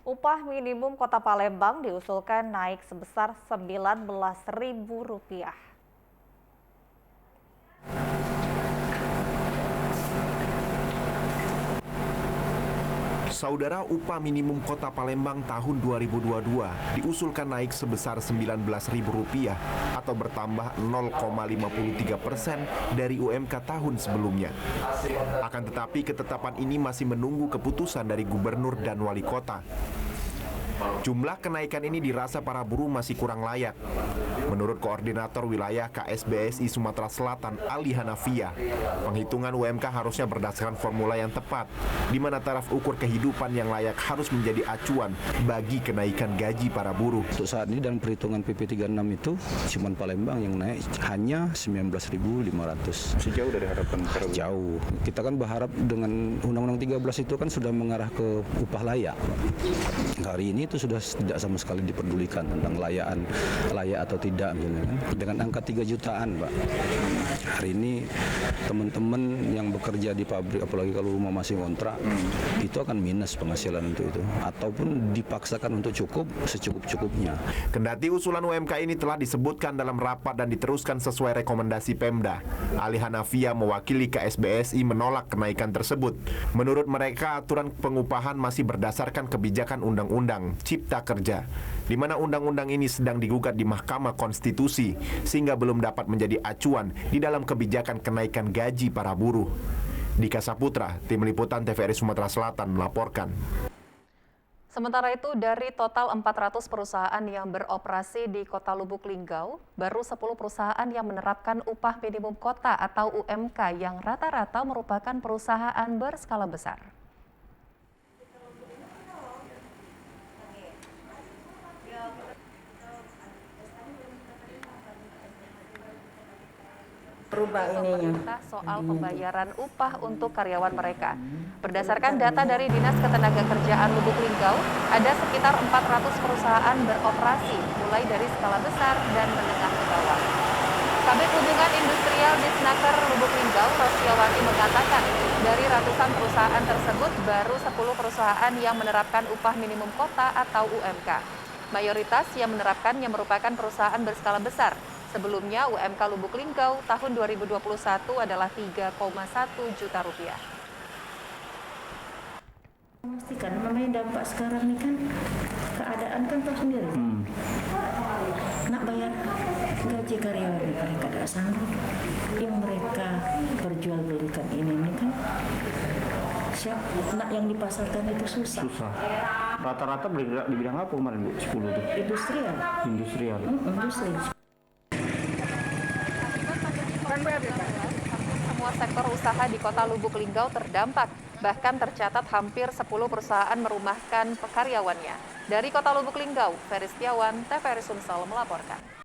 Upah minimum Kota Palembang diusulkan naik sebesar Rp19.000. Saudara, upah minimum Kota Palembang tahun 2022 diusulkan naik sebesar Rp19.000 atau bertambah 0,53% dari UMK tahun sebelumnya. Akan tetapi ketetapan ini masih menunggu keputusan dari gubernur dan wali kota. Jumlah kenaikan ini dirasa para buruh masih kurang layak. Menurut Koordinator Wilayah KSBSI Sumatera Selatan, Ali Hanafia, penghitungan UMK harusnya berdasarkan formula yang tepat, di mana taraf ukur kehidupan yang layak harus menjadi acuan bagi kenaikan gaji para buruh. Untuk saat ini dalam perhitungan PP 36 itu, cuma Palembang yang naik hanya 19.500. Sejauh dari harapan para buruh? Jauh. Kita kan berharap dengan Undang-Undang 13 itu kan sudah mengarah ke upah layak. Hari ini itu sudah tidak sama sekali diperdulikan tentang layak atau tidak misalnya kan. Dengan angka 3 jutaan, Pak. Hari ini teman-teman yang bekerja di pabrik, apalagi kalau rumah masih kontrak, itu akan minus penghasilan untuk itu, ataupun dipaksakan untuk cukup secukup-cukupnya. Kendati usulan UMK ini telah disebutkan dalam rapat dan diteruskan sesuai rekomendasi Pemda, Ali Hanafia mewakili KSBSI menolak kenaikan tersebut. Menurut mereka, aturan pengupahan masih berdasarkan kebijakan Undang-Undang Cipta Kerja, di mana undang-undang ini sedang digugat di Mahkamah Konstitusi, sehingga belum dapat menjadi acuan di dalam kebijakan kenaikan gaji para buruh. Dika Saputra, Tim Liputan TVRI Sumatera Selatan melaporkan. Sementara itu, dari total 400 perusahaan yang beroperasi di Kota Lubuk Linggau, baru 10 perusahaan yang menerapkan upah minimum kota atau UMK yang rata-rata merupakan perusahaan berskala besar. Pemerintah soal pembayaran upah untuk karyawan mereka. Berdasarkan data dari Dinas Ketenagakerjaan Lubuk Linggau, ada sekitar 400 perusahaan beroperasi, mulai dari skala besar dan menengah ke bawah. Kabid Hubungan Industrial Disnaker Lubuk Linggau, Rosiawati mengatakan, dari ratusan perusahaan tersebut, baru 10 perusahaan yang menerapkan upah minimum kota atau UMK. Mayoritas yang menerapkannya merupakan perusahaan berskala besar. Sebelumnya, UMK Lubuk Linggau tahun 2021 adalah Rp3,1 juta. Memastikan namanya dampak sekarang ini kan keadaan kan tahu sendiri. Nak bayar gaji karyawan mereka tidak sanggup. Yang mereka perjualbelikan ini kan siap nak yang dipasarkan itu susah. Rata-rata bergerak di bidang apa kemarin, Bu? 10 itu? Industrial. Industri. Semua sektor usaha di Kota Lubuk Linggau terdampak. Bahkan tercatat hampir 10 perusahaan merumahkan karyawannya. Dari Kota Lubuk Linggau, Ferry Setiawan, TVRI Sumsel melaporkan.